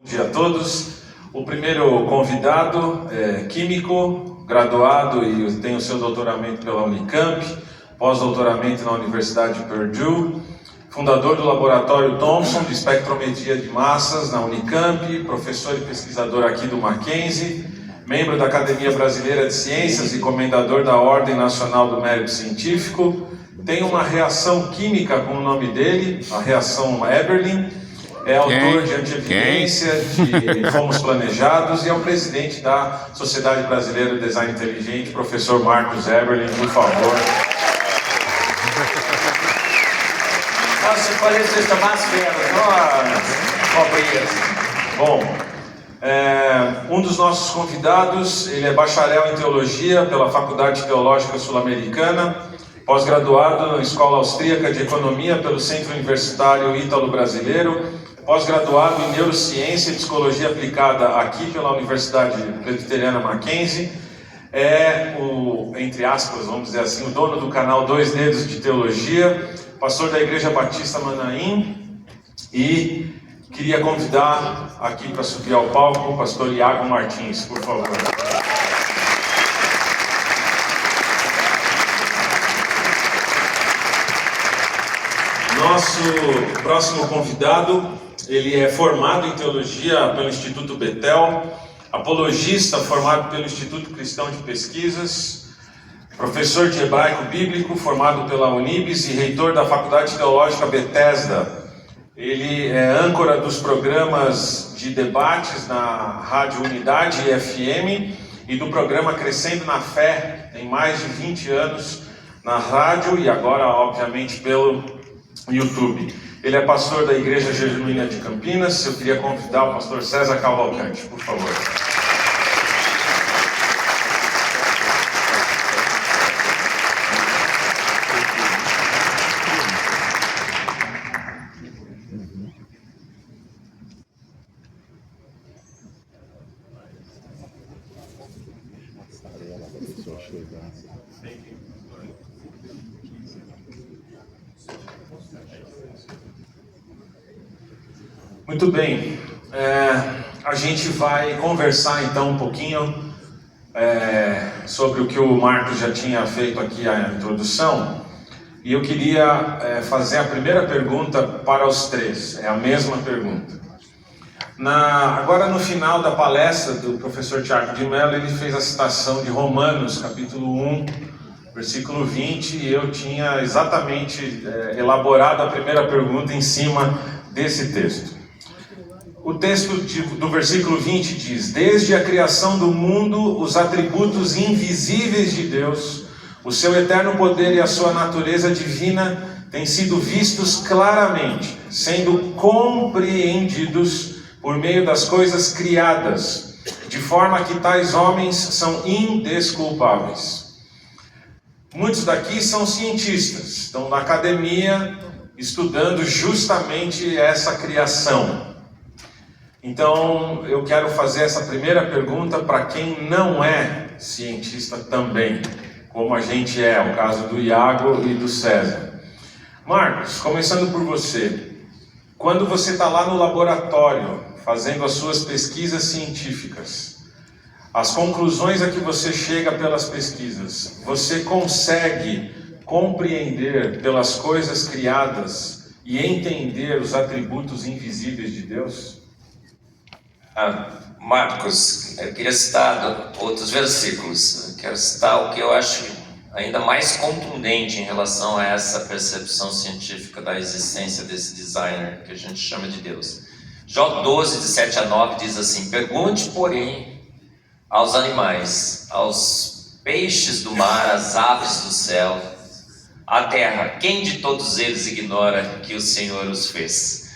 Bom dia a todos. O primeiro convidado é químico, graduado e tem o seu doutoramento pela Unicamp, pós-doutoramento na Universidade de Purdue, fundador do Laboratório Thomson de Espectrometria de Massas na Unicamp, professor e pesquisador aqui do Mackenzie, membro da Academia Brasileira de Ciências e comendador da Ordem Nacional do Mérito Científico. Tem uma reação química com o nome dele, a reação Eberlin. É autor de Antievidência, de Fomos Planejados e é o presidente da Sociedade Brasileira de Design Inteligente, professor Marcos Eberlin, por favor. Posso fazer esta máscara? Bom, um dos nossos convidados, ele é bacharel em Teologia pela Faculdade Teológica Sul-Americana, pós-graduado na Escola Austríaca de Economia pelo Centro Universitário Ítalo-Brasileiro, pós-graduado em Neurociência e Psicologia Aplicada aqui pela Universidade Presbiteriana Mackenzie, é o, entre aspas, vamos dizer assim, o dono do canal Dois Dedos de Teologia, pastor da Igreja Batista Manaim, e queria convidar aqui para subir ao palco o pastor Iago Martins, por favor. Nosso próximo convidado, ele é formado em Teologia pelo Instituto Betel, apologista formado pelo Instituto Cristão de Pesquisas, professor de hebraico bíblico formado pela Unibis e reitor da Faculdade Teológica Bethesda. Ele é âncora dos programas de debates na Rádio Unidade FM e do programa Crescendo na Fé, tem mais de 20 anos na rádio e agora, obviamente, pelo YouTube. Ele é pastor da Igreja Genuína de Campinas. Eu queria convidar o pastor César Cavalcante, por favor. Muito bem, a gente vai conversar então um pouquinho sobre o que o Marcos já tinha feito aqui a introdução, e eu queria fazer a primeira pergunta para os três, é a mesma pergunta. Agora no final da palestra do professor Tiago de Mello, ele fez a citação de Romanos, capítulo 1, versículo 20, e eu tinha exatamente elaborado a primeira pergunta em cima desse texto. O texto do versículo 20 diz: desde a criação do mundo, os atributos invisíveis de Deus, o seu eterno poder e a sua natureza divina têm sido vistos claramente, sendo compreendidos por meio das coisas criadas, de forma que tais homens são indesculpáveis. Muitos daqui são cientistas, estão na academia estudando justamente essa criação. Então, eu quero fazer essa primeira pergunta para quem não é cientista também, como a gente é, o caso do Iago e do César. Marcos, começando por você. Quando você está lá no laboratório, fazendo as suas pesquisas científicas, as conclusões a que você chega pelas pesquisas, você consegue compreender pelas coisas criadas e entender os atributos invisíveis de Deus? Marcos, eu queria citar outros versículos. Eu quero citar o que eu acho ainda mais contundente em relação a essa percepção científica da existência desse designer que a gente chama de Deus. Jó 12, de 7 a 9 diz assim: pergunte, porém, aos animais, aos peixes do mar, às aves do céu, à terra, quem de todos eles ignora que o Senhor os fez?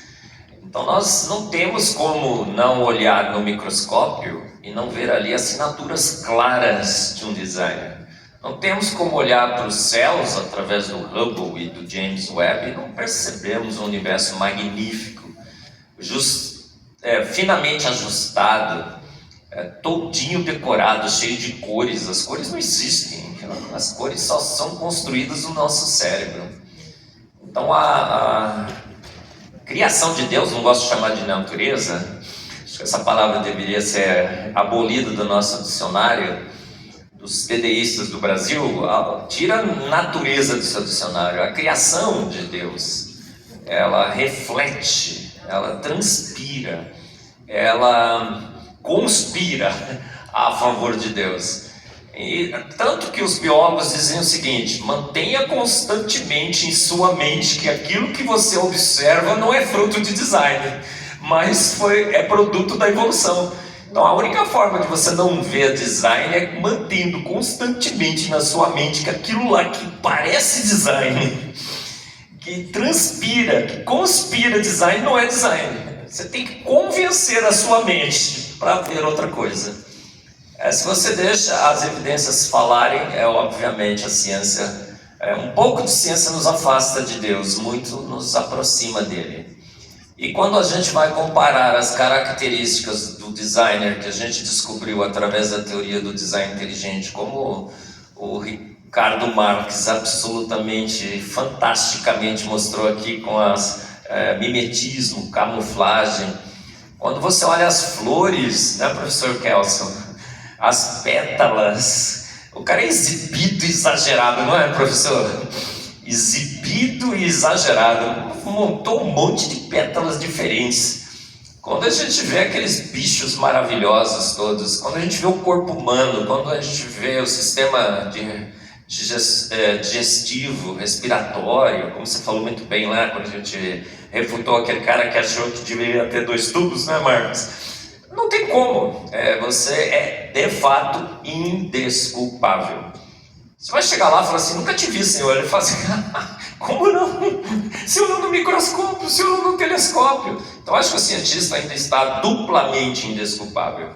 Então nós não temos como não olhar no microscópio e não ver ali assinaturas claras de um designer. Não temos como olhar para os céus através do Hubble e do James Webb e não percebemos um universo magnífico, finamente ajustado, todinho decorado, cheio de cores. As cores não existem, as cores só são construídas no nosso cérebro. Então a criação de Deus, não gosto de chamar de natureza, acho que essa palavra deveria ser abolida do nosso dicionário, dos TDIstas do Brasil. Tira a natureza do seu dicionário. A criação de Deus, ela reflete, ela transpira, ela conspira a favor de Deus. E tanto que os biólogos dizem o seguinte: mantenha constantemente em sua mente que aquilo que você observa não é fruto de design, mas é produto da evolução. Então a única forma de você não ver design é mantendo constantemente na sua mente que aquilo lá que parece design, que transpira, que conspira design, não é design. Você tem que convencer a sua mente para ver outra coisa. Se você deixa as evidências falarem, obviamente a ciência, um pouco de ciência nos afasta de Deus, muito nos aproxima dele. E quando a gente vai comparar as características do designer que a gente descobriu através da teoria do design inteligente, como o Ricardo Marques absolutamente, fantasticamente mostrou aqui com mimetismo, camuflagem. Quando você olha as flores, né, professor Kelson? As pétalas, o cara é exibido e exagerado, não é, professor? Exibido e exagerado, montou um monte de pétalas diferentes. Quando a gente vê aqueles bichos maravilhosos todos, quando a gente vê o corpo humano, quando a gente vê o sistema digestivo, respiratório, como você falou muito bem lá, quando a gente refutou aquele cara que achou que deveria ter 2 tubos, né, Marcos? Não tem como, você é de fato indesculpável. Você vai chegar lá e falar assim: nunca te vi, Senhor. Ele fala assim: como não? Se eu não no microscópio, se eu não no telescópio. Então acho que o cientista ainda está duplamente indesculpável,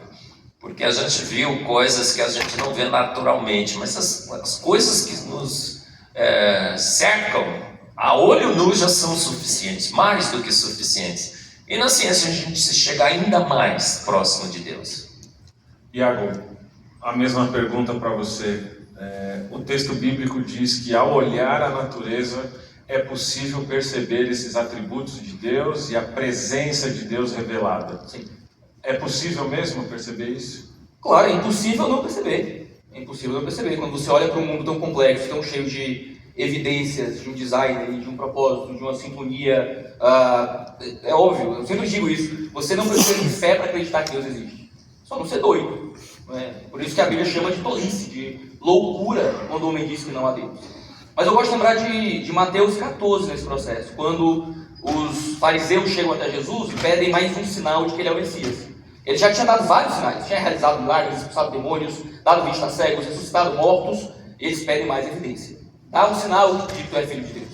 porque a gente viu coisas que a gente não vê naturalmente, mas as coisas que nos cercam, a olho nu já são suficientes, mais do que suficientes. E na ciência a gente se chega ainda mais próximo de Deus. Iago, a mesma pergunta para você. O texto bíblico diz que ao olhar a natureza é possível perceber esses atributos de Deus e a presença de Deus revelada. Sim. É possível mesmo perceber isso? Claro, é impossível não perceber. É impossível não perceber. Quando você olha para um mundo tão complexo, tão cheio de evidências, de um design, de um propósito, de uma sintonia, é óbvio, eu sempre digo isso: você não precisa de fé para acreditar que Deus existe. Só não ser doido. Por isso que a Bíblia chama de tolice, de loucura, quando o homem diz que não há Deus. Mas eu gosto de lembrar de Mateus 14 nesse processo, quando os fariseus chegam até Jesus e pedem mais um sinal de que ele é o Messias. Ele já tinha dado vários sinais, tinha realizado milagres, expulsado demônios, dado vista a cegos, ressuscitado mortos. Eles pedem mais evidência. Dá um sinal de que tu é filho de Deus.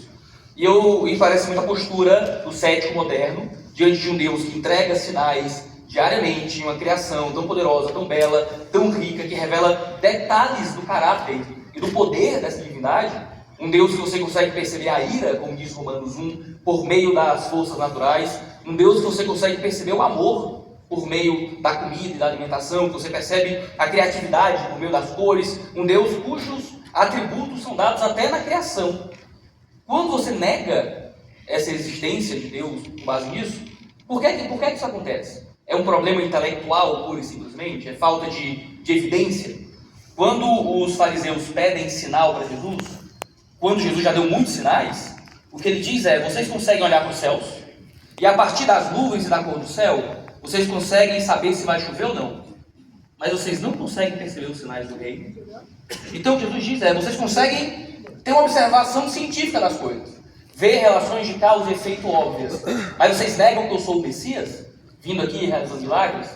E parece muito a postura do cético moderno, diante de um Deus que entrega sinais diariamente, uma criação tão poderosa, tão bela, tão rica, que revela detalhes do caráter e do poder dessa divindade. Um Deus que você consegue perceber a ira, como diz Romanos 1, por meio das forças naturais. Um Deus que você consegue perceber o amor por meio da comida e da alimentação, que você percebe a criatividade por meio das cores. Um Deus cujos atributos são dados até na criação. Quando você nega essa existência de Deus com base nisso, por que isso acontece? É um problema intelectual, pura e simplesmente? É falta de evidência? Quando os fariseus pedem sinal para Jesus, quando Jesus já deu muitos sinais, o que ele diz é: vocês conseguem olhar para os céus, e a partir das nuvens e da cor do céu, vocês conseguem saber se vai chover ou não, mas vocês não conseguem perceber os sinais do reino. Então o que Jesus diz é: vocês conseguem ter uma observação científica das coisas, ver relações de causa e efeito óbvias, mas vocês negam que eu sou o Messias, vindo aqui realizando milagres?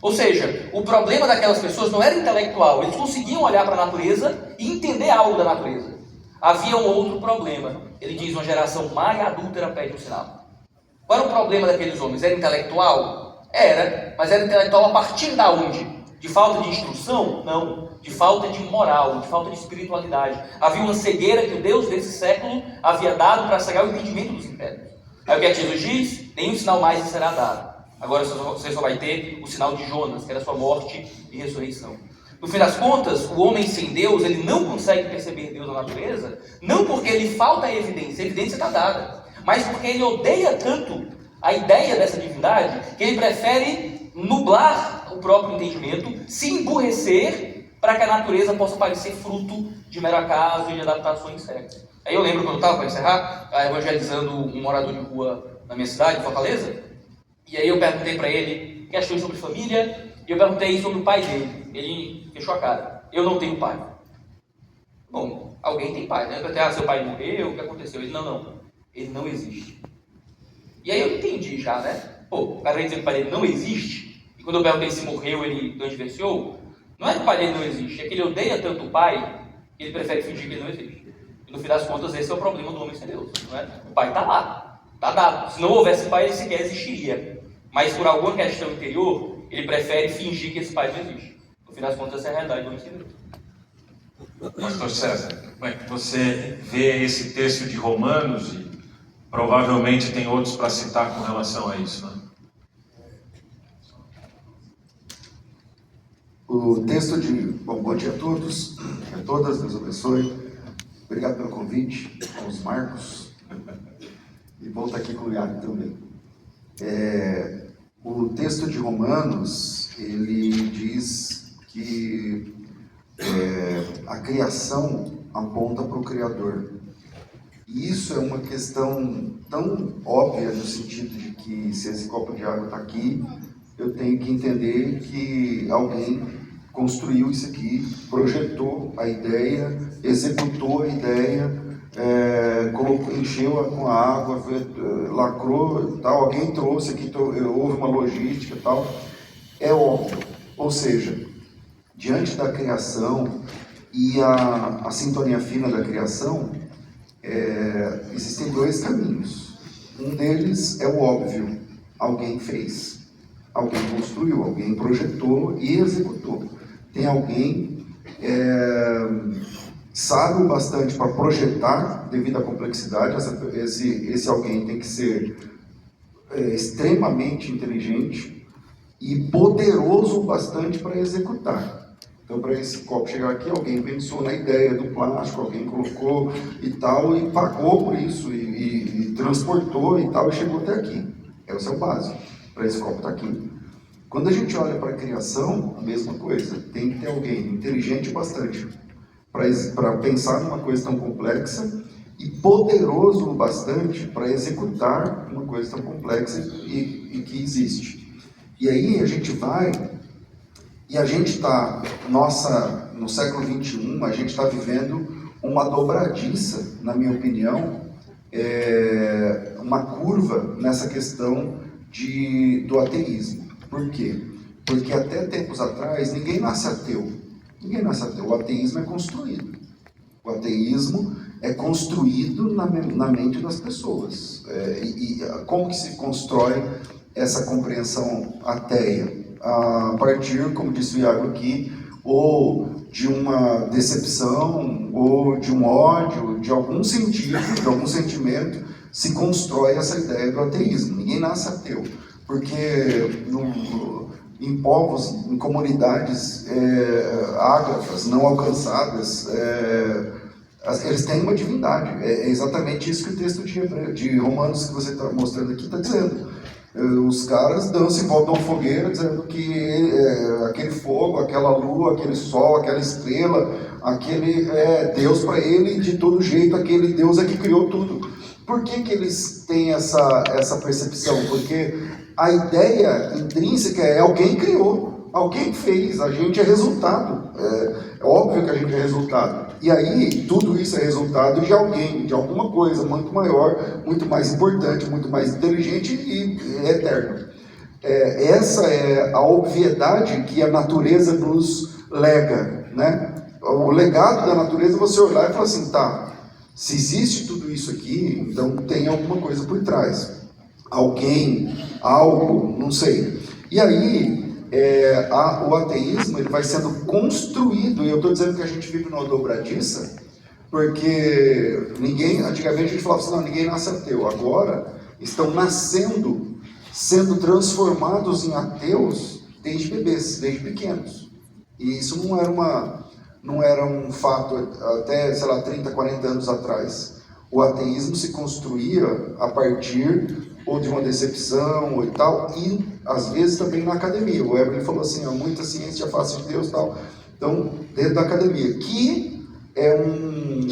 Ou seja, o problema daquelas pessoas não era intelectual, eles conseguiam olhar para a natureza e entender algo da natureza. Havia um outro problema. Ele diz: uma geração má e adúltera pede um sinal. Qual era o problema daqueles homens? Era intelectual? Era, mas era intelectual a partir da onde? De falta de instrução? Não. De falta de moral, de falta de espiritualidade. Havia uma cegueira que o Deus desse século havia dado para cegar o entendimento dos impérios. Aí o que é que Jesus diz? Nenhum sinal mais lhe será dado. Agora você só vai ter o sinal de Jonas, que era sua morte e ressurreição. No fim das contas, o homem sem Deus, ele não consegue perceber Deus na natureza, não porque lhe falta a evidência está dada, mas porque ele odeia tanto a ideia dessa divindade, que ele prefere nublar o próprio entendimento, se emburrecer, para que a natureza possa parecer fruto de mero acaso e de adaptações certas. Aí eu lembro quando eu estava, para encerrar, evangelizando um morador de rua na minha cidade, Fortaleza, e aí eu perguntei para ele questões sobre família, e eu perguntei sobre o pai dele. Ele fechou a cara. Eu não tenho pai. Bom, alguém tem pai, né? Eu perguntei, seu pai morreu, o que aconteceu? Ele, não, ele não existe. E aí eu entendi já, né? Pô, o cara vai dizer que o pai dele não existe, e quando eu perguntei se morreu, ele não divorciou, não é que o pai dele não existe, é que ele odeia tanto o pai, que ele prefere fingir que ele não existe. E no fim das contas, esse é o problema do homem sem Deus, não é? O pai está lá, está dado. Se não houvesse pai, ele sequer existiria. Mas por alguma questão interior, ele prefere fingir que esse pai não existe. No fim das contas, essa é a realidade do homem sem Deus. Pastor César, como é que você vê esse texto de Romanos e provavelmente tem outros para citar com relação a isso, né? O texto de... Bom dia a todos, a todas, Deus abençoe. Obrigado pelo convite, aos Marcos. E bom estar aqui com o Iago também. O texto de Romanos, ele diz que a criação aponta para o Criador. E isso é uma questão tão óbvia no sentido de que se esse copo de água está aqui, eu tenho que entender que alguém construiu isso aqui, projetou a ideia, executou a ideia, encheu com a água, lacrou, tal, alguém trouxe aqui, houve uma logística e tal. É óbvio. Ou seja, diante da criação e a sintonia fina da criação, existem dois caminhos. Um deles é o óbvio. Alguém fez, alguém construiu, alguém projetou e executou. Tem alguém sábio bastante para projetar, devido à complexidade. Esse alguém tem que ser extremamente inteligente e poderoso bastante para executar. Então, para esse copo chegar aqui, alguém pensou na ideia do plástico, alguém colocou e tal, e pagou por isso, e transportou e tal, e chegou até aqui. Esse é o básico, para esse copo estar aqui. Quando a gente olha para a criação, a mesma coisa. Tem que ter alguém inteligente bastante para pensar numa coisa tão complexa e poderoso bastante para executar uma coisa tão complexa e que existe. E aí a gente vai... E a gente está, no século XXI, a gente está vivendo uma dobradiça, na minha opinião, uma curva nessa questão do ateísmo. Por quê? Porque até tempos atrás, ninguém nasce ateu. Ninguém nasce ateu. O ateísmo é construído. O ateísmo é construído na mente das pessoas. E como que se constrói essa compreensão ateia? A partir, como disse o Iago aqui, ou de uma decepção, ou de um ódio, de algum sentido, de algum sentimento, se constrói essa ideia do ateísmo. Ninguém nasce ateu, porque em povos, em comunidades ágrafas, não alcançadas, eles têm uma divindade. É exatamente isso que o texto de Romanos que você está mostrando aqui está dizendo. Os caras dançam em volta de uma fogueira, dizendo que aquele fogo, aquela lua, aquele sol, aquela estrela, aquele é Deus para ele, de todo jeito, aquele Deus é que criou tudo. Por que eles têm essa percepção? Porque a ideia intrínseca é alguém criou, alguém fez, a gente é resultado. É óbvio que a gente é resultado. E aí, tudo isso é resultado de alguém, de alguma coisa muito maior, muito mais importante, muito mais inteligente e eterno. Essa é a obviedade que a natureza nos lega, né? O legado da natureza é você olhar e falar assim, tá, se existe tudo isso aqui, então tem alguma coisa por trás. Alguém, algo, não sei. E aí... o ateísmo ele vai sendo construído, e eu estou dizendo que a gente vive numa dobradiça, porque antigamente a gente falava assim, não, ninguém nasce ateu. Agora estão nascendo, sendo transformados em ateus desde bebês, desde pequenos. E isso não era um fato até, 30, 40 anos atrás. O ateísmo se construía a partir ou de uma decepção ou tal, e às vezes também na academia. O Evelyn falou assim, há muita ciência face de Deus e tal. Então, dentro da academia, que é um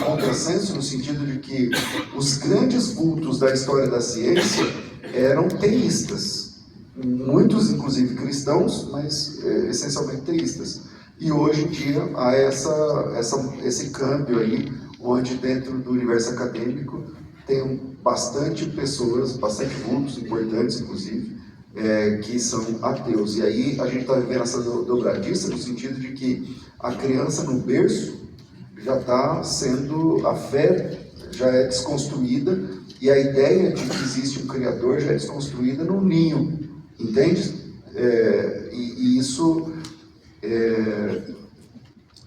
contrassenso no sentido de que os grandes vultos da história da ciência eram teístas. Muitos, inclusive, cristãos, mas essencialmente teístas. E hoje em dia há esse câmbio aí, onde dentro do universo acadêmico tem bastante pessoas, bastante vultos importantes, inclusive, que são ateus. E aí a gente está vivendo essa dobradiça no sentido de que a criança no berço já está sendo, a fé já é desconstruída e a ideia de que existe um Criador já é desconstruída no ninho, entende? E isso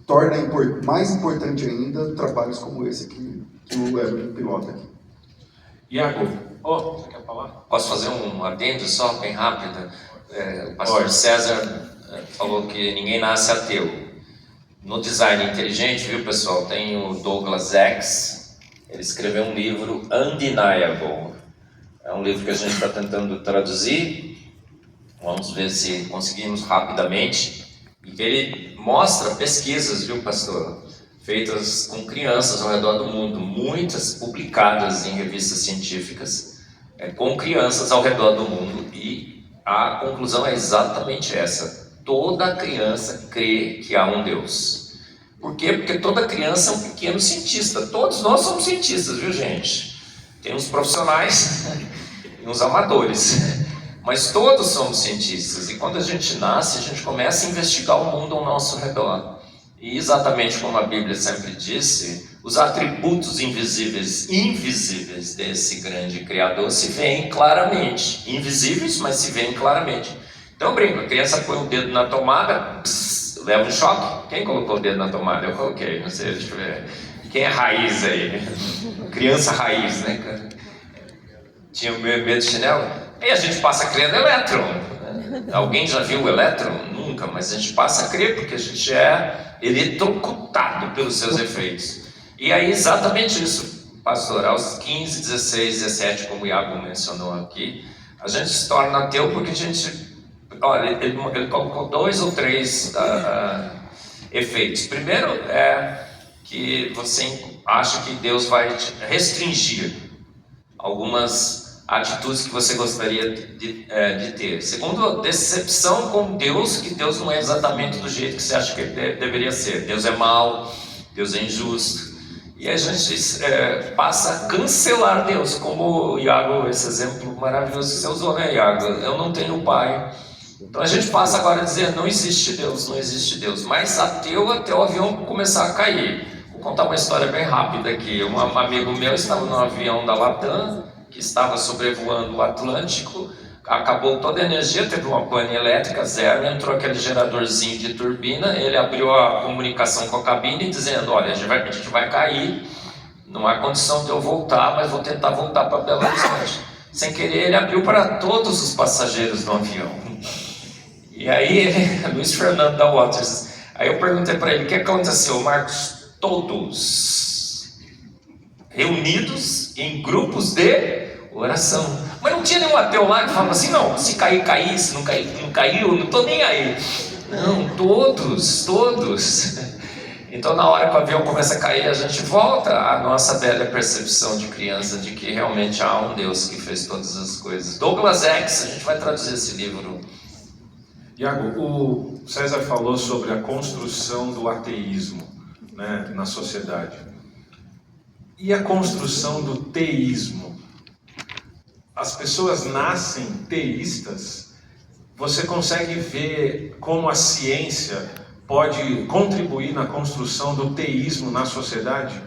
torna mais importante ainda trabalhos como esse que o Evelyn pilota aqui. Iago, você quer falar? Posso fazer um adendo só, bem rápido? O pastor César falou que ninguém nasce ateu. No design inteligente, viu, pessoal, tem o Douglas X, ele escreveu um livro, Undeniable. É um livro que a gente está tentando traduzir, vamos ver se conseguimos rapidamente. E ele mostra pesquisas, viu, pastor, feitas com crianças ao redor do mundo, muitas publicadas em revistas científicas, com crianças ao redor do mundo, e a conclusão é exatamente essa. Toda criança crê que há um Deus. Por quê? Porque toda criança é um pequeno cientista. Todos nós somos cientistas, viu, gente? Tem uns profissionais e uns amadores, mas todos somos cientistas. E quando a gente nasce, a gente começa a investigar o mundo ao nosso redor. E exatamente como a Bíblia sempre disse, os atributos invisíveis desse grande Criador se veem claramente. Invisíveis, mas se veem claramente. Então eu brinco, a criança põe o dedo na tomada, leva um choque. Quem colocou o dedo na tomada? Eu coloquei, não sei, deixa eu ver. Quem é raiz aí? Criança raiz, né, cara? Tinha medo de chinelo? E a gente passa a crer no elétron. Alguém já viu o elétron? Nunca, mas a gente passa a crer, porque a gente é eletrocutado pelos seus efeitos. E aí exatamente isso, pastor, aos 15, 16, 17, como o Iago mencionou aqui, a gente se torna ateu porque a gente... Olha, ele colocou 2 ou 3 efeitos. Primeiro é que você acha que Deus vai te restringir algumas atitudes que você gostaria de ter. Segundo, a decepção com Deus, que Deus não é exatamente do jeito que você acha que ele deveria ser. Deus é mau, Deus é injusto. E a gente passa a cancelar Deus, como o Iago, esse exemplo maravilhoso que você usou, né, Iago? Eu não tenho pai. Então a gente passa agora a dizer, não existe Deus, não existe Deus. Mas ateu até o avião começar a cair. Vou contar uma história bem rápida aqui. Um amigo meu estava no avião da Latam, que estava sobrevoando o Atlântico, acabou toda a energia, teve uma pane elétrica, zero, entrou aquele geradorzinho de turbina, ele abriu a comunicação com a cabine dizendo, olha, a gente vai cair, não há condição de eu voltar, mas vou tentar voltar para Belo Horizonte. Sem querer, ele abriu para todos os passageiros do avião. E aí, Luiz Fernando da Waters, aí eu perguntei para ele, o que aconteceu, Marcos? Todos reunidos em grupos de oração. Mas não tinha nenhum ateu lá que falava assim, não, se cair, cair, se não cair, não caiu, não estou nem aí. Não, todos. Então na hora que o avião começa a cair, a gente volta à nossa velha percepção de criança, de que realmente há um Deus que fez todas as coisas. Douglas X, a gente vai traduzir esse livro. Iago, o César falou sobre a construção do ateísmo, né, na sociedade. E a construção do teísmo? As pessoas nascem teístas. Você consegue ver como a ciência pode contribuir na construção do teísmo na sociedade?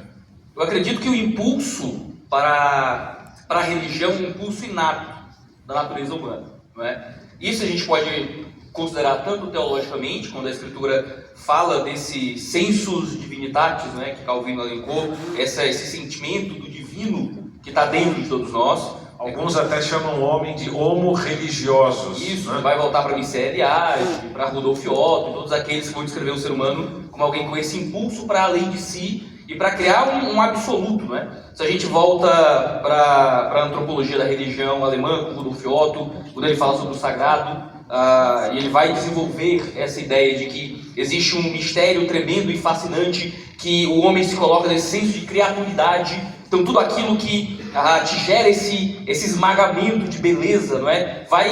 Eu acredito que o impulso para a religião é um impulso inato da natureza humana, não é? Isso a gente pode considerar tanto teologicamente, quando a Escritura fala desse sensus divinitatis, né, que Calvino elencou, esse sentimento do divino que está dentro de todos nós. Alguns até chamam o homem de homo-religiosos. Isso, né? vai voltar para Michel Eliade, para Rudolf Otto, todos aqueles que vão descrever o ser humano como alguém com esse impulso para além de si e para criar um absoluto, né? Se a gente volta para a antropologia da religião alemã, com Rudolf Otto, quando ele fala sobre o sagrado, e ele vai desenvolver essa ideia de que existe um mistério tremendo e fascinante, que o homem se coloca nesse senso de criaturidade. Então tudo aquilo que te gera esse esmagamento de beleza, não é? Vai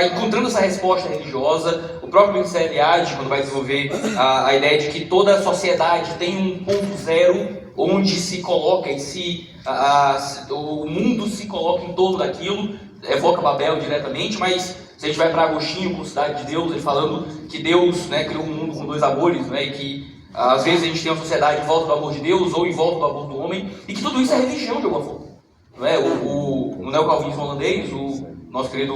encontrando essa resposta religiosa. O próprio Mircea Eliade, quando vai desenvolver a ideia de que toda a sociedade tem um ponto zero, onde se coloca o mundo se coloca em torno daquilo, evoca Babel diretamente, mas se a gente vai para Agostinho com Cidade de Deus, ele falando que Deus, né, criou um mundo com dois amores, né, e que às vezes a gente tem uma sociedade em volta do amor de Deus ou em volta do amor do homem, e que tudo isso é religião de alguma forma. Não é? O neocalvinismo holandês, o nosso querido,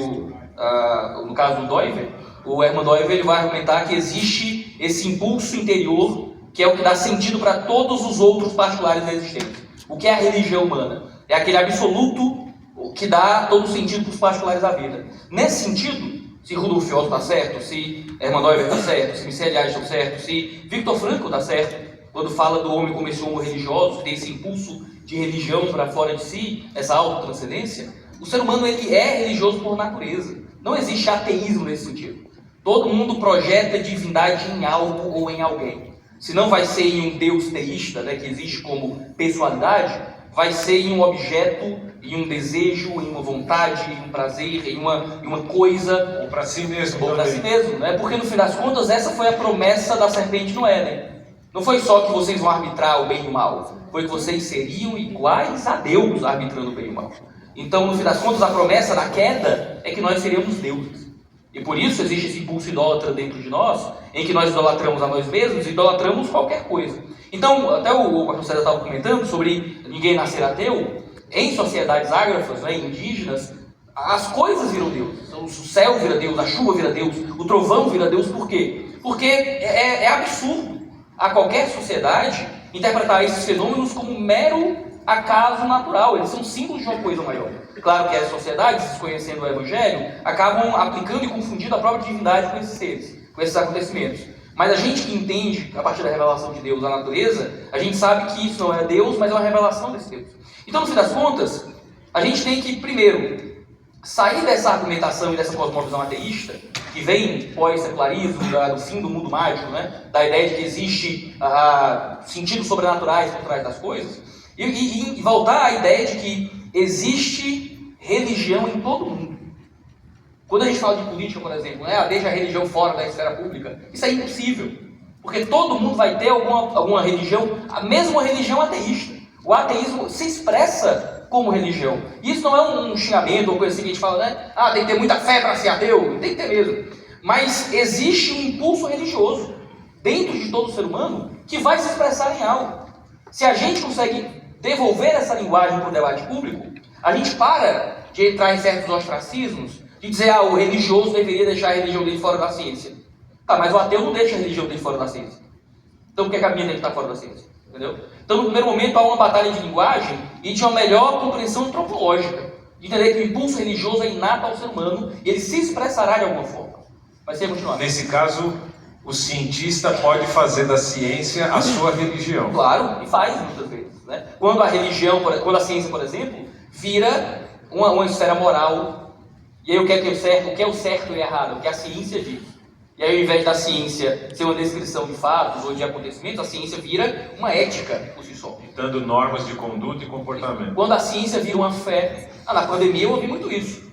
no caso do Doiver, o Herman Doiver, ele vai argumentar que existe esse impulso interior que é o que dá sentido para todos os outros particulares da existência. O que é a religião humana? É aquele absoluto que dá todo sentido para os particulares da vida. Nesse sentido, se Rudolf Otto está certo, se Hermann Doiver está certo, se Mircea Eliade está certo, se Viktor Frankl está certo, quando fala do homem como esse homo religioso, que tem esse impulso de religião para fora de si, essa autotranscendência, o ser humano ele é religioso por natureza. Não existe ateísmo nesse sentido. Todo mundo projeta divindade em algo ou em alguém. Se não vai ser em um Deus teísta, né, que existe como pessoalidade, vai ser em um objeto, em um desejo, em uma vontade, em um prazer, em uma coisa. Ou para si mesmo. Ou para si mesmo, né? Porque no fim das contas, essa foi a promessa da serpente no Éden. Não foi só que vocês vão arbitrar o bem e o mal, foi que vocês seriam iguais a Deus arbitrando o bem e o mal. Então, no fim das contas, a promessa da queda é que nós seríamos deuses. E por isso existe esse impulso idólatra dentro de nós, em que nós idolatramos a nós mesmos e idolatramos qualquer coisa. Então, até o pastor César estava comentando sobre ninguém nascer ateu. Em sociedades ágrafas, né, indígenas, as coisas viram Deus. O céu vira Deus, a chuva vira Deus, o trovão vira Deus. Por quê? Porque é absurdo a qualquer sociedade interpretar esses fenômenos como um mero acaso natural. Eles são símbolos de uma coisa maior. Claro que as sociedades, desconhecendo o Evangelho, acabam aplicando e confundindo a própria divindade com esses seres, com esses acontecimentos. Mas a gente que entende, a partir da revelação de Deus, a natureza, a gente sabe que isso não é Deus, mas é uma revelação desse Deus. Então, no fim das contas, a gente tem que, primeiro, sair dessa argumentação e dessa cosmovisão ateísta, que vem pós-secularismo, do fim do mundo mágico, né? Da ideia de que existe sentidos sobrenaturais por trás das coisas, e voltar à ideia de que existe religião em todo mundo. Quando a gente fala de política, por exemplo, né? Deixa a religião fora da esfera pública, isso é impossível, porque todo mundo vai ter alguma religião, a mesma religião ateísta. O ateísmo se expressa como religião. Isso não é um xingamento ou coisa assim que a gente fala, né? Tem que ter muita fé para ser ateu. Tem que ter mesmo. Mas existe um impulso religioso dentro de todo ser humano que vai se expressar em algo. Se a gente consegue devolver essa linguagem para o debate público, a gente para de entrar em certos ostracismos, de dizer, o religioso deveria deixar a religião dele fora da ciência. Tá, mas o ateu não deixa a religião dele fora da ciência. Então por que a minha tem que estar fora da ciência? Entendeu? Então, no primeiro momento, há uma batalha de linguagem e de uma melhor compreensão antropológica, de entender que o impulso religioso é inato ao ser humano e ele se expressará de alguma forma. Vai ser continuado. Nesse caso, o cientista pode fazer da ciência a sua religião. Claro, e faz muitas vezes, né? Quando a ciência, por exemplo, vira uma esfera moral, e aí o que é o certo e o errado, o que a ciência diz. E aí, ao invés da ciência ser uma descrição de fatos ou de acontecimentos, a ciência vira uma ética por si só. Ditando normas de conduta e comportamento. Quando a ciência vira uma fé, na pandemia eu ouvi muito isso.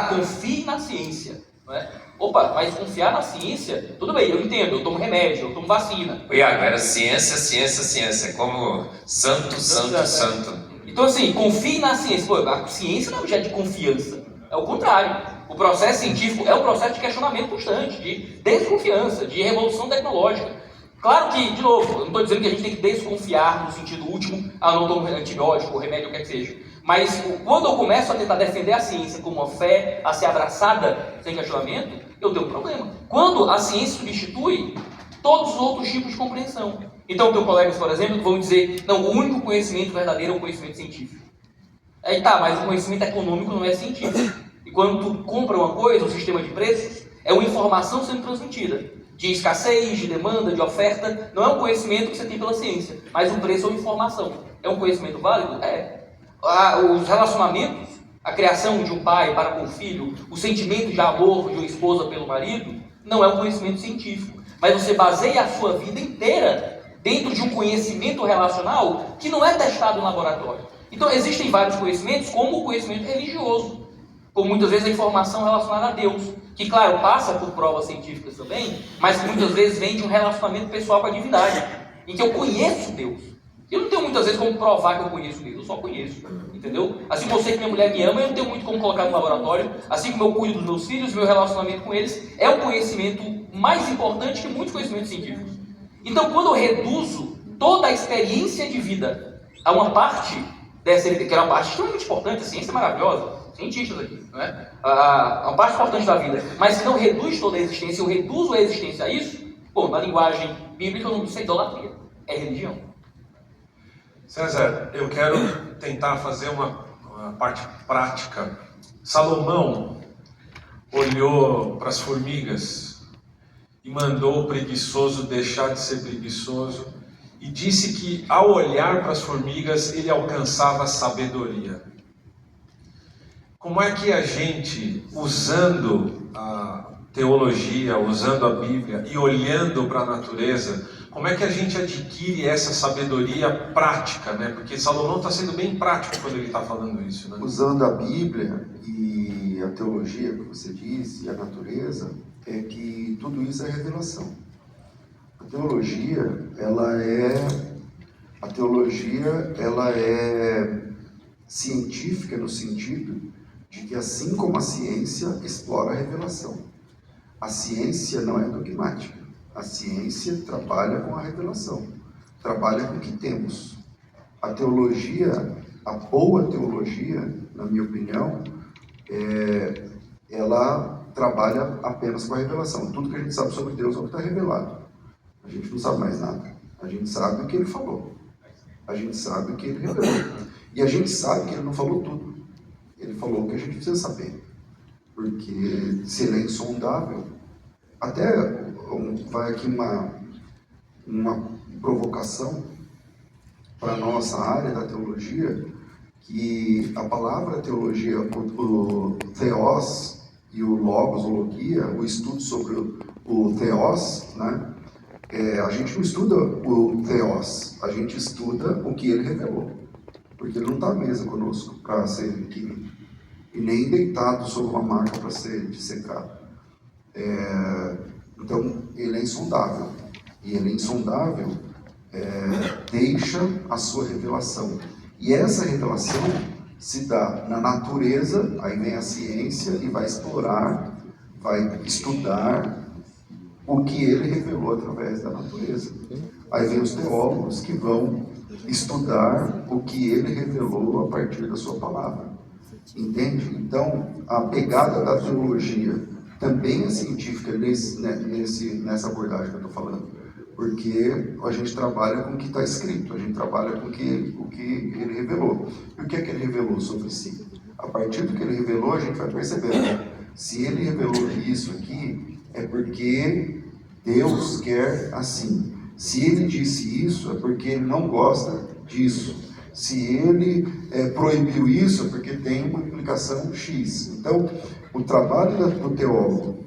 Confie na ciência. Não é? Opa, mas confiar na ciência, tudo bem, eu entendo, eu tomo remédio, eu tomo vacina. Iago, era ciência, ciência, ciência, como santo, santo, santo. Então assim, confie na ciência. Pô, a ciência não é objeto de confiança, é o contrário. O processo científico é um processo de questionamento constante, de desconfiança, de revolução tecnológica. Claro que, de novo, eu não estou dizendo que a gente tem que desconfiar no sentido último, não tomo antibiótico, remédio, o que é que seja. Mas quando eu começo a tentar defender a ciência como uma fé a ser abraçada sem questionamento, eu tenho um problema. Quando a ciência substitui todos os outros tipos de compreensão. Então, teus colegas, por exemplo, vão dizer, não, o único conhecimento verdadeiro é o conhecimento científico. Aí tá, mas o conhecimento econômico não é científico. E quando tu compra uma coisa, um sistema de preços, é uma informação sendo transmitida. de escassez, de demanda, de oferta. Não é um conhecimento que você tem pela ciência, mas um preço ou informação. É um conhecimento válido? É. Os relacionamentos, a criação de um pai para com o filho, o sentimento de amor de uma esposa pelo marido, não é um conhecimento científico. Mas você baseia a sua vida inteira dentro de um conhecimento relacional que não é testado em laboratório. Então existem vários conhecimentos, como o conhecimento religioso, como muitas vezes a informação relacionada a Deus, que claro, passa por provas científicas também, mas que muitas vezes vem de um relacionamento pessoal com a divindade, em que eu conheço Deus. Eu não tenho muitas vezes como provar que eu conheço Deus, eu só conheço, entendeu? Assim como eu sei que minha mulher me ama, eu não tenho muito como colocar no laboratório, assim como eu cuido dos meus filhos, meu relacionamento com eles é o conhecimento mais importante que muitos conhecimentos científicos. Então, quando eu reduzo toda a experiência de vida a uma parte dessa, que era uma parte extremamente importante, a ciência é maravilhosa, cientistas aqui, não é? Uma parte importante da vida, mas se não reduz toda a existência, eu reduzo a existência a isso, bom, na linguagem bíblica eu não sei idolatria, é religião. César, eu quero tentar fazer uma parte prática. Salomão olhou para as formigas e mandou o preguiçoso deixar de ser preguiçoso e disse que ao olhar para as formigas ele alcançava sabedoria. Como é que a gente, usando a teologia, usando a Bíblia e olhando para a natureza, como é que a gente adquire essa sabedoria prática, né? Porque Salomão está sendo bem prático quando ele está falando isso, né? Usando a Bíblia e a teologia, que você disse, e a natureza, é que tudo isso é revelação. A teologia, ela é científica no sentido de que, assim como a ciência explora a revelação, a ciência não é dogmática. A ciência trabalha com a revelação, trabalha com o que temos. A teologia, a boa teologia, na minha opinião, ela trabalha apenas com a revelação. Tudo que a gente sabe sobre Deus é o que está revelado. A gente não sabe mais nada. A gente sabe o que ele falou. A gente sabe o que ele revelou. E a gente sabe que ele não falou tudo. Ele falou o que a gente precisa saber. Porque se ele é insondável, até vai aqui uma provocação para a nossa área da teologia, que a palavra teologia, o theos e o logos, o logia, o estudo sobre o theos, né? A gente não estuda o theos, a gente estuda o que ele revelou, porque ele não está à mesa conosco para ser adquirido, e nem deitado sobre uma marca para ser dissecado. Então, ele é insondável. E ele é insondável, deixa a sua revelação. E essa revelação se dá na natureza, aí vem a ciência e vai explorar, vai estudar o que ele revelou através da natureza. Aí vem os teólogos que vão estudar o que ele revelou a partir da sua palavra. Entende? Então, a pegada da teologia também é científica nessa abordagem que eu estou falando, porque a gente trabalha com o que está escrito, a gente trabalha com o que ele revelou. E o que é que ele revelou sobre si? A partir do que ele revelou, a gente vai perceber, né? Se ele revelou isso aqui, é porque Deus quer assim. Se ele disse isso, é porque ele não gosta disso. Se ele proibiu isso, é porque tem uma implicação X. Então, o trabalho do teólogo,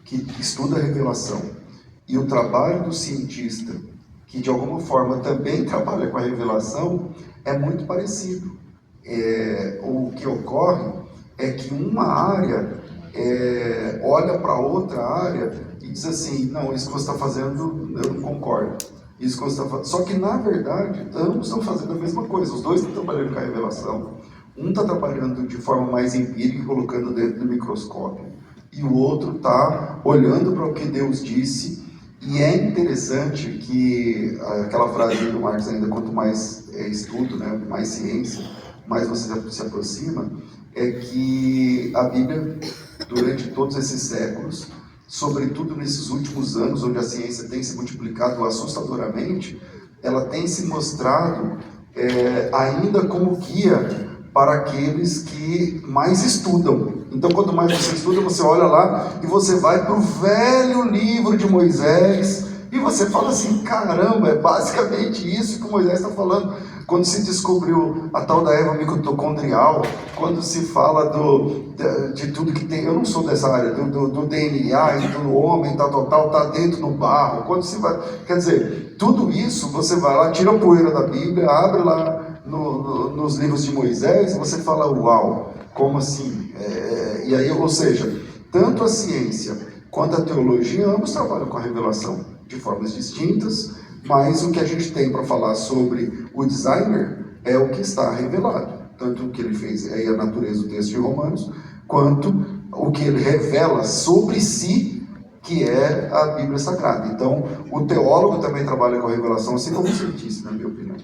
que estuda a revelação, e o trabalho do cientista, que de alguma forma também trabalha com a revelação, é muito parecido. O que ocorre é que uma área olha para outra área e diz assim, não, isso que você está fazendo, eu não concordo. Isso que você está fazendo. Só que, na verdade, ambos estão fazendo a mesma coisa. Os dois estão trabalhando com a revelação. Um está trabalhando de forma mais empírica, colocando dentro do microscópio. E o outro está olhando para o que Deus disse. E é interessante que aquela frase do Marx ainda, quanto mais estudo, né, mais ciência, mais você se aproxima, é que a Bíblia, durante todos esses séculos, sobretudo nesses últimos anos, onde a ciência tem se multiplicado assustadoramente, ela tem se mostrado ainda como guia para aqueles que mais estudam. Então, quanto mais você estuda, você olha lá e você vai para o velho livro de Moisés e você fala assim, caramba, é basicamente isso que Moisés está falando. Quando se descobriu a tal da erva mitocondrial, quando se fala de tudo que tem, eu não sou dessa área, do DNA e do homem, tal, tá dentro do barro, quando se vai, quer dizer, tudo isso você vai lá, tira a poeira da Bíblia, abre lá nos livros de Moisés, e você fala, uau, como assim? E aí, ou seja, tanto a ciência quanto a teologia, ambos trabalham com a revelação de formas distintas, mas o que a gente tem para falar sobre o designer é o que está revelado, tanto o que ele fez aí a natureza do texto de Romanos, quanto o que ele revela sobre si, que é a Bíblia Sagrada. Então, o teólogo também trabalha com a revelação, assim como o cientista, na minha opinião.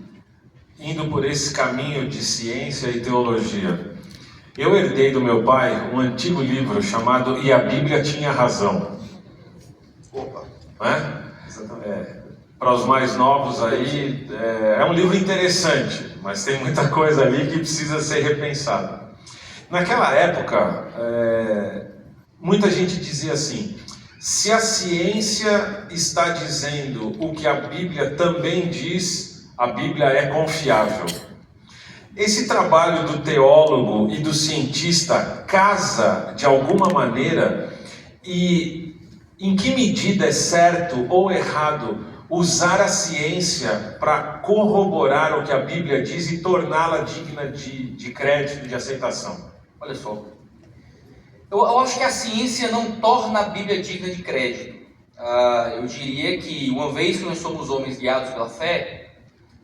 Indo por esse caminho de ciência e teologia, eu herdei do meu pai um antigo livro chamado E a Bíblia Tinha Razão. Opa! Né? Exatamente. Para os mais novos aí, é um livro interessante, mas tem muita coisa ali que precisa ser repensada. Naquela época, muita gente dizia assim, se a ciência está dizendo o que a Bíblia também diz, a Bíblia é confiável. Esse trabalho do teólogo e do cientista casa de alguma maneira, e em que medida é certo ou errado usar a ciência para corroborar o que a Bíblia diz e torná-la digna de crédito, de aceitação? Olha só, eu acho que a ciência não torna a Bíblia digna de crédito. Eu diria que, uma vez que nós somos homens guiados pela fé,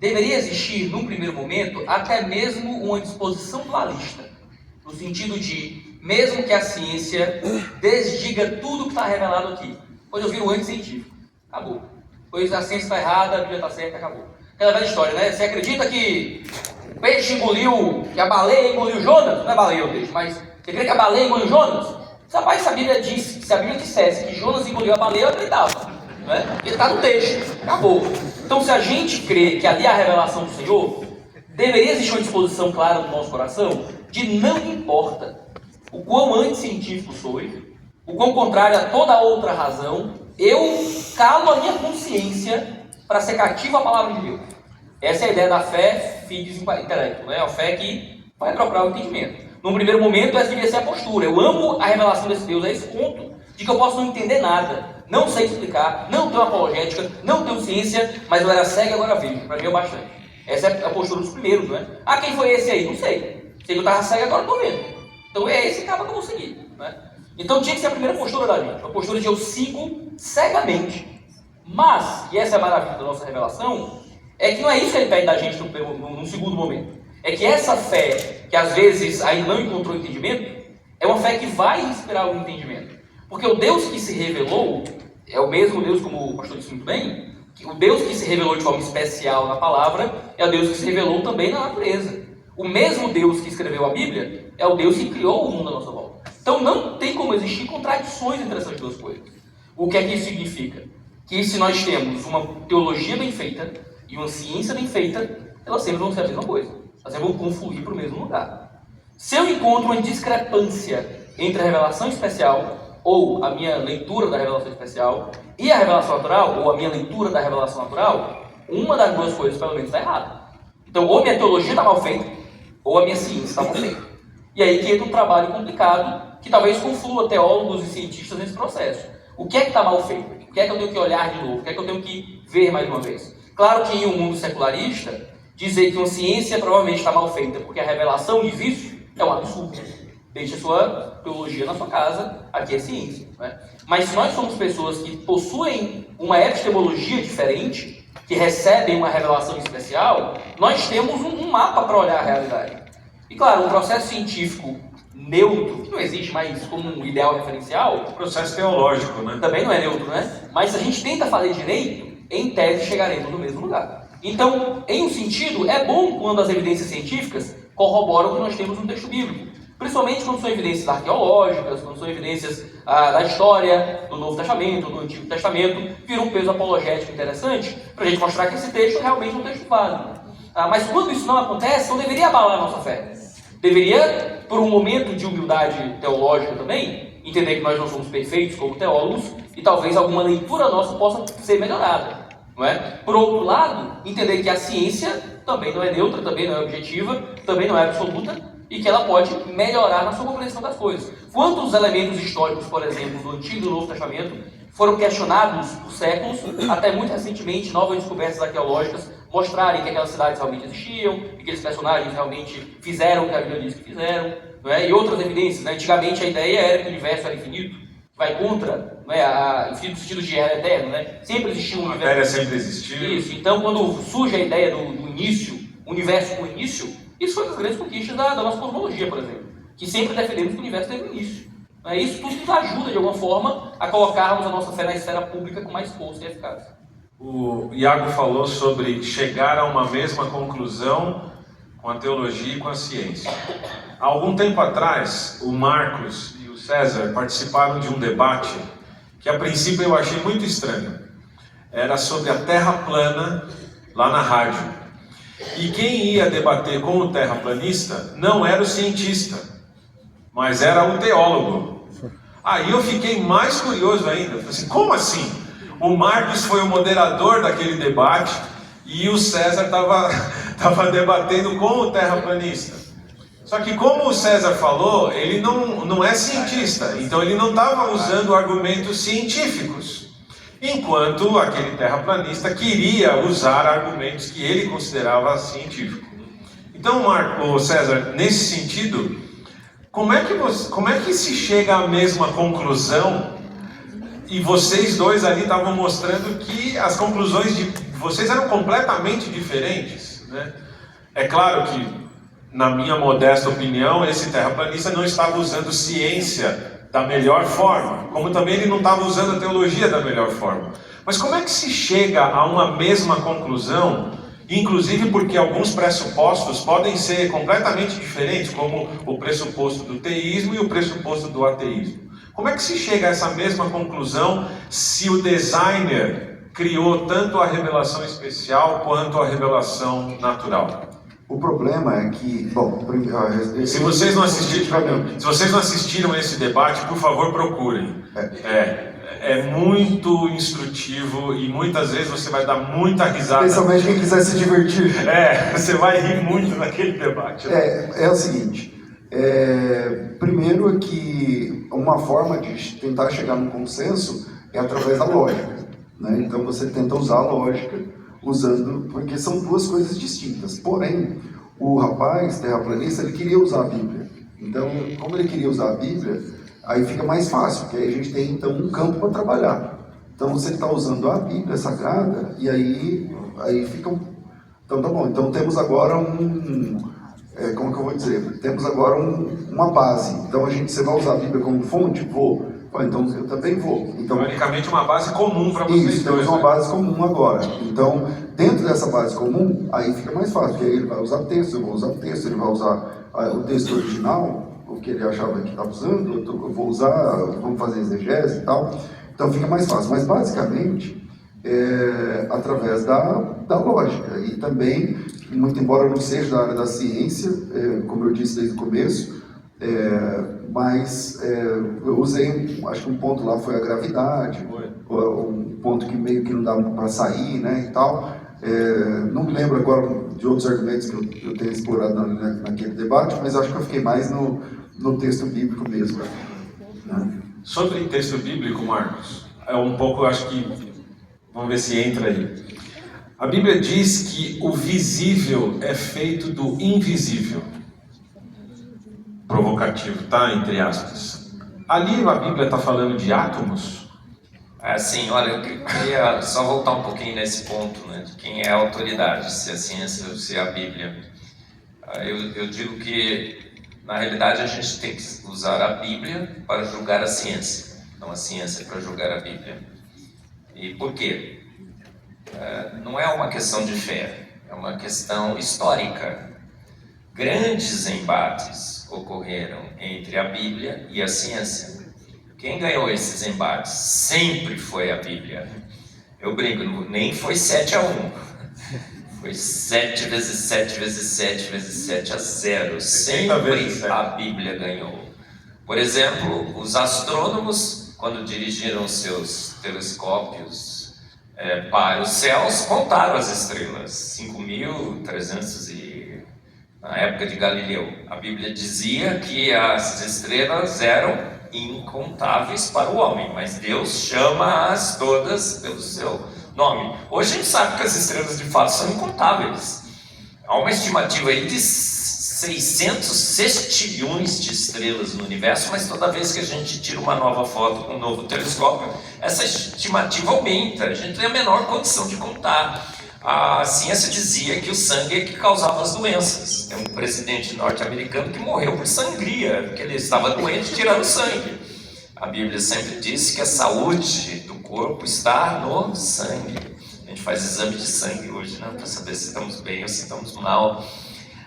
deveria existir, num primeiro momento, até mesmo uma disposição dualista, no sentido de, mesmo que a ciência desdiga tudo que está revelado aqui, pois eu viro anticientífico, acabou. Pois a ciência está errada, a Bíblia está certa, acabou. Aquela velha história, né? Você acredita que o peixe engoliu, que a baleia engoliu Jonas? Não é baleia o peixe, mas você crê que a baleia engoliu Jonas? Rapaz, se a Bíblia dissesse que Jonas engoliu a baleia, eu acreditava. Né? Porque está no texto, acabou. Então, se a gente crê que ali é a revelação do Senhor, deveria existir uma disposição clara no nosso coração de não importa o quão anticientífico sou, o quão contrário a toda outra razão, eu calo a minha consciência para ser cativo à palavra de Deus. Essa é a ideia da fé fides intelecto, né? A fé que vai procurar o entendimento. Num primeiro momento, essa deveria ser a postura. Eu amo a revelação desse Deus a esse ponto de que eu posso não entender nada, não sei explicar, não tenho apologética, não tenho ciência, mas eu era cego e agora vejo. Para mim é o bastante. Essa é a postura dos primeiros, né? Ah, quem foi esse aí? Não sei. Sei que eu estava cego e agora estou vendo. Então é esse cara que eu vou seguir, né? Então tinha que ser a primeira postura da gente, a postura de eu sigo cegamente. Mas, e essa é a maravilha da nossa revelação, é que não é isso que ele pede da gente num segundo momento. É que essa fé, que às vezes ainda não encontrou entendimento, é uma fé que vai inspirar o entendimento. Porque o Deus que se revelou, é o mesmo Deus, como o pastor disse muito bem, que o Deus que se revelou de forma especial na palavra, é o Deus que se revelou também na natureza. O mesmo Deus que escreveu a Bíblia, é o Deus que criou o mundo à nossa volta. Então não tem como existir contradições entre essas duas coisas. O que é que isso significa? Que se nós temos uma teologia bem feita e uma ciência bem feita, elas sempre vão ser a mesma coisa. Elas sempre vão confluir para o mesmo lugar. Se eu encontro uma discrepância entre a revelação especial, ou a minha leitura da revelação especial, e a revelação natural, ou a minha leitura da revelação natural, uma das duas coisas pelo menos está errada. Então, ou minha teologia está mal feita, ou a minha ciência está mal feita. E aí que entra um trabalho complicado, que talvez conflua teólogos e cientistas nesse processo. O que é que está mal feito? O que é que eu tenho que olhar de novo? O que é que eu tenho que ver mais uma vez? Claro que em um mundo secularista, dizer que uma ciência provavelmente está mal feita porque a revelação diz isso é um absurdo. Deixe a sua teologia na sua casa, aqui é ciência. Né? Mas se nós somos pessoas que possuem uma epistemologia diferente, que recebem uma revelação especial, nós temos um mapa para olhar a realidade. E claro, um processo científico neutro, que não existe mais como um ideal referencial, Processo teológico, né? também não é neutro, né? Mas se a gente tenta fazer direito, em tese chegaremos no mesmo lugar. Então, em um sentido, é bom quando as evidências científicas corroboram o que nós temos no texto bíblico. Principalmente quando são evidências arqueológicas, quando são evidências da história, do Novo Testamento, do Antigo Testamento, vira um peso apologético interessante para a gente mostrar que esse texto realmente é um texto válido. Mas quando isso não acontece, não deveria abalar a nossa fé. Deveria, por um momento de humildade teológica também, entender que nós não somos perfeitos como teólogos e talvez alguma leitura nossa possa ser melhorada, não é? Por outro lado, entender que a ciência também não é neutra, também não é objetiva, também não é absoluta e que ela pode melhorar na sua compreensão das coisas. Quantos elementos históricos, por exemplo, do Antigo e do Novo Testamento foram questionados por séculos, até muito recentemente, novas descobertas arqueológicas mostrarem que aquelas cidades realmente existiam, e que aqueles personagens realmente fizeram o que a Bíblia diz que fizeram, não é? E outras evidências, né? Antigamente a ideia era que o universo era infinito, vai contra, não é? Infinito no sentido de era eterno, né? Sempre existiu um universo. A matéria sempre existiu. Isso, então quando surge a ideia do início, universo com início, isso foi uma das grandes conquistas da nossa cosmologia, por exemplo, que sempre defendemos que o universo teve um início. Isso tudo nos ajuda, de alguma forma, a colocarmos a nossa fé na esfera pública com mais força e eficácia. O Iago falou sobre chegar a uma mesma conclusão com a teologia e com a ciência. Há algum tempo atrás, o Marcos e o César participaram de um debate que a princípio eu achei muito estranho. Era sobre a Terra plana lá na rádio. E quem ia debater com o terraplanista não era o cientista, mas era o teólogo. Aí eu fiquei mais curioso ainda. Falei assim, como assim? O Marcos foi o moderador daquele debate e o César estava debatendo com o terraplanista. Só que como o César falou, ele não é cientista, então ele não estava usando argumentos científicos. Enquanto aquele terraplanista queria usar argumentos que ele considerava científicos. Então, César, nesse sentido, como é que se chega à mesma conclusão? E vocês dois ali estavam mostrando que as conclusões de vocês eram completamente diferentes, né? É claro que, na minha modesta opinião, esse terraplanista não estava usando ciência da melhor forma, como também ele não estava usando a teologia da melhor forma. Mas como é que se chega a uma mesma conclusão, inclusive porque alguns pressupostos podem ser completamente diferentes, como o pressuposto do teísmo e o pressuposto do ateísmo? Como é que se chega a essa mesma conclusão se o designer criou tanto a revelação especial quanto a revelação natural? O problema é que, bom, se vocês não assistiram esse debate, por favor, procurem. É muito instrutivo e muitas vezes você vai dar muita risada. Especialmente quem quiser se divertir. Você vai rir muito naquele debate. É o seguinte, primeiro é que uma forma de tentar chegar num consenso é através da lógica, né? Então você tenta usar a lógica, porque são duas coisas distintas. Porém, o rapaz terraplanista, ele queria usar a Bíblia. Então, como ele queria usar a Bíblia, aí fica mais fácil, porque aí a gente tem então um campo para trabalhar. Então você está usando a Bíblia Sagrada e aí fica então tá bom, então temos agora como que eu vou dizer? Temos agora uma base. Então você vai usar a Bíblia como fonte? Vou. Então eu também vou. Então, teoricamente uma base comum para vocês isso, dois. Temos uma base comum agora. Então, dentro dessa base comum, aí fica mais fácil, porque aí ele vai usar texto, eu vou usar o texto, ele vai usar o texto original, o que ele achava que estava usando, eu vou usar, vamos fazer exegese e tal. Então fica mais fácil. Mas basicamente, através da lógica. E também, muito embora não seja da área da ciência, como eu disse desde o começo, mas eu usei, acho que um ponto lá foi a gravidade, um ponto que meio que não dá para sair, né, e tal. Não me lembro agora de outros argumentos que eu tenho explorado naquele debate, mas acho que eu fiquei mais no texto bíblico mesmo, né? Sobre texto bíblico, Marcos, um pouco, acho que, vamos ver se entra aí. A Bíblia diz que o visível é feito do invisível. Provocativo, tá? Entre aspas. Ali a Bíblia está falando de átomos? Assim, olha, eu queria só voltar um pouquinho nesse ponto, né, de quem é a autoridade, se a ciência ou se a Bíblia. Eu digo que, na realidade, a gente tem que usar a Bíblia para julgar a ciência, não a ciência para julgar a Bíblia. E por quê? Não é uma questão de fé, é uma questão histórica. Grandes embates ocorreram entre a Bíblia e a ciência. Quem ganhou esses embates sempre foi a Bíblia. Eu brinco, nem foi 7-1, Foi 7 vezes 7 vezes 7 vezes 7 a 0. 60 vezes Sempre 7. a Bíblia ganhou. Por exemplo, os astrônomos, quando dirigiram seus telescópios para os céus, contaram as estrelas. 5.300 na época de Galileu. A Bíblia dizia que as estrelas eram incontáveis para o homem, mas Deus chama-as todas pelo seu nome. Hoje a gente sabe que as estrelas de fato são incontáveis. Há uma estimativa aí de 600 sextilhões de estrelas no universo, mas toda vez que a gente tira uma nova foto com um novo telescópio, essa estimativa aumenta, a gente tem a menor condição de contar. A ciência dizia que o sangue é que causava as doenças. Tem um presidente norte-americano que morreu por sangria, porque ele estava doente tirando sangue. A Bíblia sempre disse que a saúde do corpo está no sangue. A gente faz exame de sangue hoje, né, para saber se estamos bem ou se estamos mal.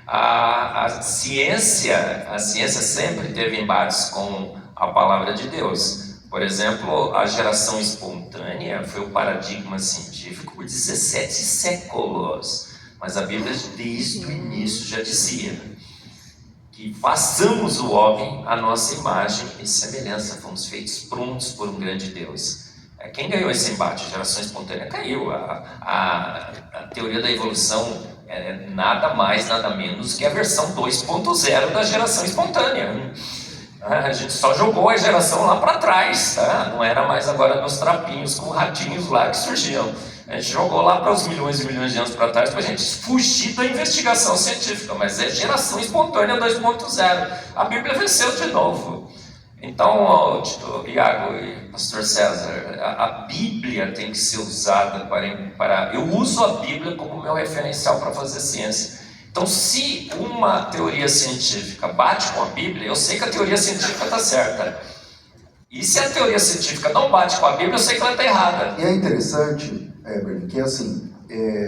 A ciência sempre teve embates com a palavra de Deus. Por exemplo, a geração espontânea foi o paradigma científico por 17 séculos. Mas a Bíblia, desde o início, já dizia que façamos o homem à nossa imagem e semelhança. Fomos feitos prontos por um grande Deus. Quem ganhou esse embate? A geração espontânea caiu. A teoria da evolução é nada mais, nada menos que a versão 2.0 da geração espontânea. A gente só jogou a geração lá para trás, tá? Não era mais agora nos trapinhos com ratinhos lá que surgiam. A gente jogou lá para os milhões e milhões de anos para trás para a gente fugir da investigação científica, mas é geração espontânea 2.0. A Bíblia venceu de novo. Então, Iago e Pastor César, a Bíblia tem que ser usada para... Eu uso a Bíblia como meu referencial para fazer ciência. Então, se uma teoria científica bate com a Bíblia, eu sei que a teoria científica está certa. E se a teoria científica não bate com a Bíblia, eu sei que ela está errada. E é interessante, Eber, que assim,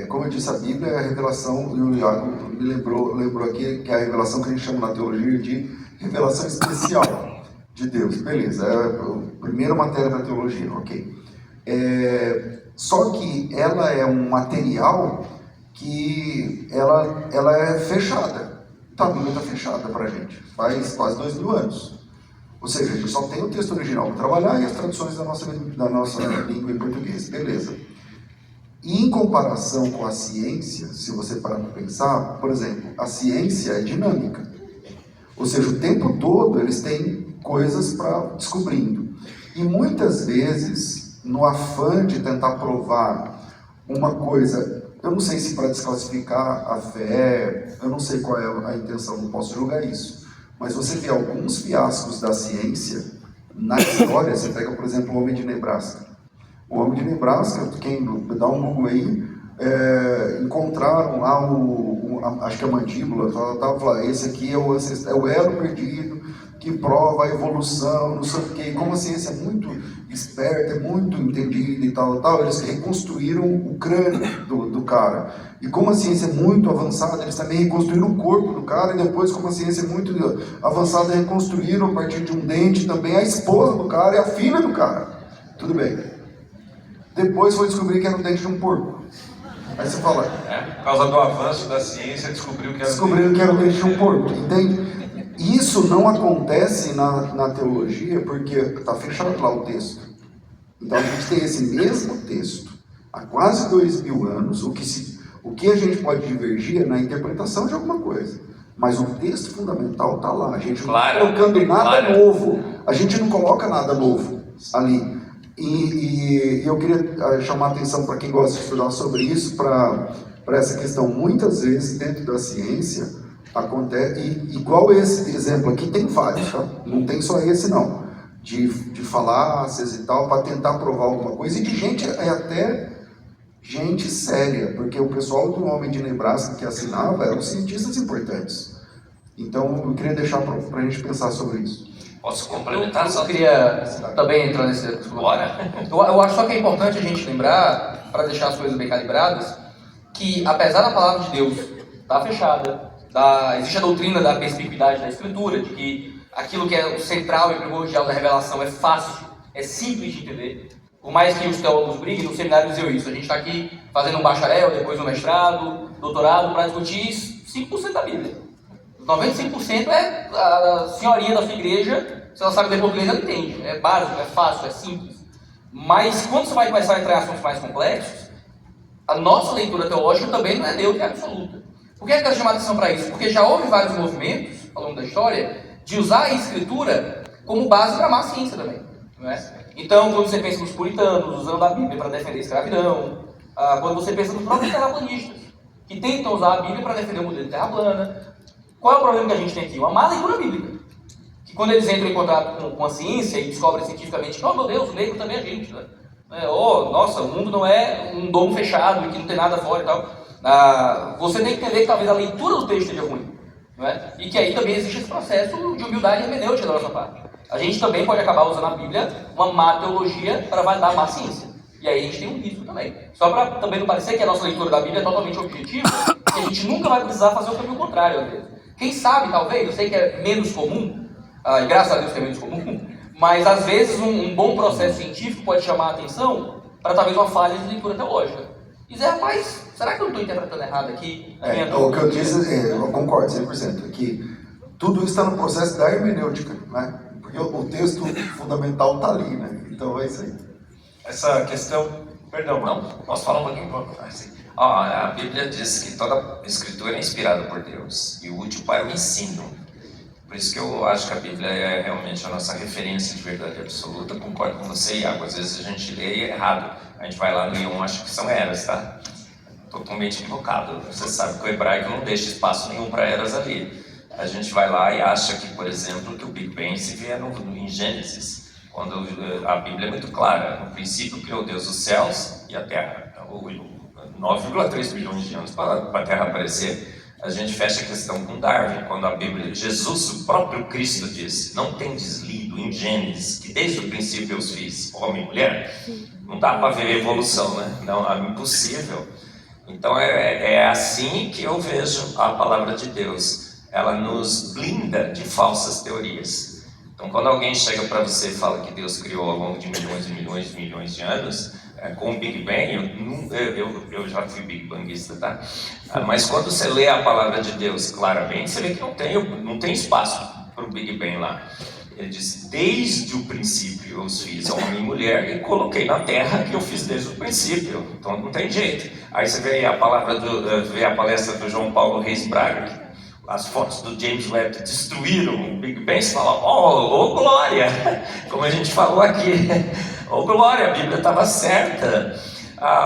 como eu disse, a Bíblia é a revelação, e o Iago me lembrou aqui que é a revelação que a gente chama na teologia de revelação especial de Deus. Beleza, é a primeira matéria da teologia, ok. Só que ela é um material que ela é fechada. Então, a Bíblia está fechada para a gente, faz quase 2000 anos. Ou seja, a gente só tem o texto original para trabalhar e as traduções da nossa língua em português. Beleza. E em comparação com a ciência, se você parar para pensar, por exemplo, a ciência é dinâmica. Ou seja, o tempo todo eles têm coisas para descobrindo. E muitas vezes, no afã de tentar provar uma coisa... Eu não sei se para desclassificar a fé, eu não sei qual é a intenção, não posso julgar isso. Mas você vê alguns fiascos da ciência na história, você pega, por exemplo, o homem de Nebraska. O homem de Nebraska, quem dá um Google aí, encontraram lá acho que a mandíbula, falava, esse aqui é o elo perdido, que prova a evolução, não sei o quê. Como a ciência é muito esperta, é muito entendida e tal, eles reconstruíram o crânio do cara. E como a ciência é muito avançada, eles também reconstruíram o corpo do cara, e depois, como a ciência é muito avançada, reconstruíram a partir de um dente também a esposa do cara e a filha do cara. Tudo bem. Depois foi descobrir que era o dente de um porco. Aí você fala... Por causa do avanço da ciência, descobriram que era o dente de um porco, entende? Isso não acontece na teologia porque está fechado lá o texto. Então a gente tem esse mesmo texto há quase 2000 anos. O que a gente pode divergir é na interpretação de alguma coisa. Mas o texto fundamental está lá. A gente não está colocando nada novo. A gente não coloca nada novo ali. E eu queria chamar a atenção para quem gosta de estudar sobre isso, para essa questão. Muitas vezes dentro da ciência acontece, igual esse exemplo aqui, tem vários, tá? Não tem só esse não, de falácias e tal, para tentar provar alguma coisa, e de gente, até gente séria, porque o pessoal do Homem de Nebraska que assinava eram cientistas importantes. Então eu queria deixar para a gente pensar sobre isso. Posso complementar? Eu queria também entrar nesse... Bora. Eu acho só que é importante a gente lembrar, para deixar as coisas bem calibradas, que apesar da palavra de Deus estar fechada, existe a doutrina da perspicuidade da Escritura, de que aquilo que é o central e primordial da revelação é fácil, é simples de entender. Por mais que os teólogos briguem, no seminário dizem isso. A gente está aqui fazendo um bacharel, depois um mestrado, doutorado, para discutir 5% da Bíblia. 95% é a senhoria da sua igreja, se ela sabe ler português, ela entende. É básico, é fácil, é simples. Mas quando você vai começar a entrar em assuntos mais complexos, a nossa leitura teológica também não é neutra e absoluta. Por que eu quero chamar a atenção para isso? Porque já houve vários movimentos, ao longo da história, de usar a escritura como base para amar a ciência também. Não é? Então, quando você pensa nos puritanos, usando a Bíblia para defender a escravidão, quando você pensa nos próprios terraplanistas, que tentam usar a Bíblia para defender o modelo de terra plana, qual é o problema que a gente tem aqui? Uma má leitura bíblica. Que quando eles entram em contato com a ciência e descobrem cientificamente que, oh meu Deus, o negro também é gente, né? Oh, nossa, o mundo não é um domo fechado e que não tem nada fora e tal. Você tem que entender que talvez a leitura do texto esteja ruim. Não é? E que aí também existe esse processo de humildade hermenêutica da nossa parte. A gente também pode acabar usando a Bíblia, uma má teologia, para validar a má ciência. E aí a gente tem um risco também. Só para também não parecer que a nossa leitura da Bíblia é totalmente objetiva, que a gente nunca vai precisar fazer o caminho contrário, às vezes. Quem sabe, talvez, eu sei que é menos comum, e graças a Deus que é menos comum, mas às vezes um bom processo científico pode chamar a atenção para talvez uma falha de leitura teológica. E dizer, rapaz, será que eu não estou interpretando errado aqui? O que eu disse, eu concordo 100%, que tudo isso está no processo da hermenêutica, né? Porque o texto fundamental está ali, né? Então é isso aí. Essa questão... Perdão, Não, posso falar um pouquinho? A Bíblia diz que toda escritura é inspirada por Deus e útil para o ensino. Por isso que eu acho que a Bíblia é realmente a nossa referência de verdade absoluta. Concordo com você, Iago. Às vezes a gente lê errado. A gente vai lá no I1, acha que são eras, tá? Totalmente equivocado. Você sabe que o hebraico não deixa espaço nenhum para eras ali. A gente vai lá e acha que, por exemplo, que o Big Bang se vê em Gênesis. Quando a Bíblia é muito clara. No princípio criou Deus os céus e a terra. 9,3 bilhões de anos para a terra aparecer. A gente fecha a questão com Darwin, quando a Bíblia, Jesus, o próprio Cristo disse, não tendes lido em Gênesis, que desde o princípio eu os fiz, homem e mulher? Não dá para ver evolução, né? Não, é impossível. Então é assim que eu vejo a palavra de Deus. Ela nos blinda de falsas teorias. Então quando alguém chega para você e fala que Deus criou ao longo de milhões e milhões e milhões de anos, com o Big Bang, eu já fui Big Bangista, tá? Mas quando você lê a palavra de Deus claramente, você vê que não tem espaço para o Big Bang lá. Ele diz, desde o princípio eu os fiz, homem e mulher, e coloquei na terra que eu fiz desde o princípio. Então não tem jeito. Aí você vê vê a palestra do João Paulo Reis Braga, as fotos do James Webb destruíram o Big Bang, você fala, oh glória, como a gente falou aqui. Oh glória, a Bíblia estava certa.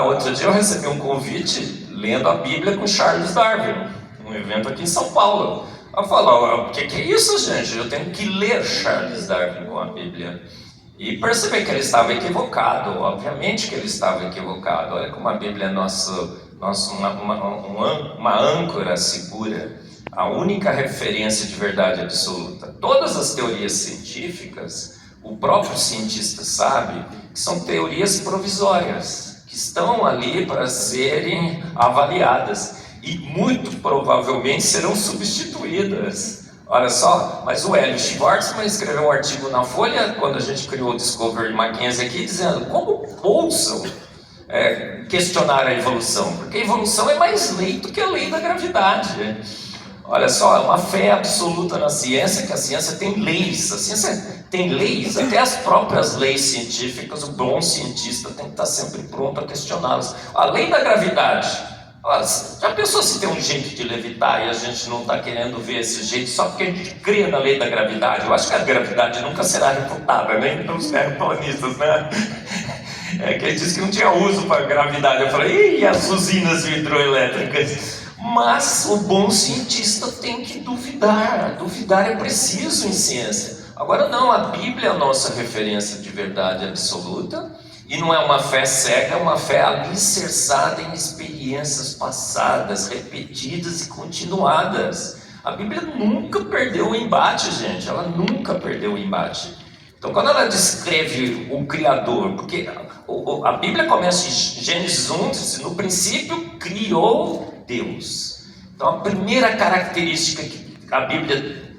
Outro dia eu recebi um convite lendo a Bíblia com Charles Darwin, um evento aqui em São Paulo. Eu falo, o que é isso, gente? Eu tenho que ler Charles Darwin com a Bíblia. E perceber que ele estava equivocado, obviamente que ele estava equivocado. Olha como a Bíblia é uma âncora segura, a única referência de verdade absoluta. Todas as teorias científicas, o próprio cientista sabe que são teorias provisórias, que estão ali para serem avaliadas e muito provavelmente serão substituídas. Olha só, mas o Hélio Schwartzman escreveu um artigo na Folha, quando a gente criou o Discovery Mackenzie aqui, dizendo como ousam questionar a evolução, porque a evolução é mais lei do que a lei da gravidade. Olha só, é uma fé absoluta na ciência, que a ciência tem leis. A ciência tem leis, até as próprias leis científicas, o bom cientista tem que estar sempre pronto a questioná-las. A lei da gravidade, já pensou se tem um jeito de levitar e a gente não está querendo ver esse jeito só porque a gente crê na lei da gravidade? Eu acho que a gravidade nunca será refutada, nem pelos terraplanistas, né? Que ele disse que não tinha uso para a gravidade. Eu falei, e as usinas hidroelétricas? Mas o bom cientista tem que duvidar. Duvidar é preciso em ciência. Agora não, a Bíblia é a nossa referência de verdade absoluta. E não é uma fé cega, é uma fé alicerçada em experiências passadas, repetidas e continuadas. A Bíblia nunca perdeu o embate, gente. Ela nunca perdeu o embate. Então quando ela descreve o Criador, porque a Bíblia começa em Gênesis 1, diz, no princípio criou Deus. Então a primeira característica que a Bíblia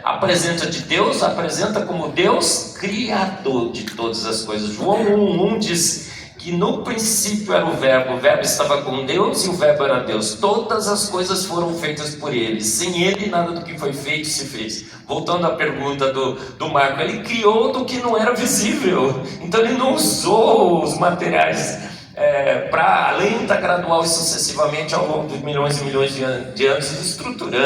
apresenta de Deus, apresenta como Deus criador de todas as coisas. João 1:1 diz que no princípio era o verbo estava com Deus e o verbo era Deus. Todas as coisas foram feitas por ele, sem ele nada do que foi feito se fez. Voltando à pergunta do Marco, ele criou do que não era visível, então ele não usou os materiais para lenta, gradual e sucessivamente ao longo de milhões e milhões de anos estruturando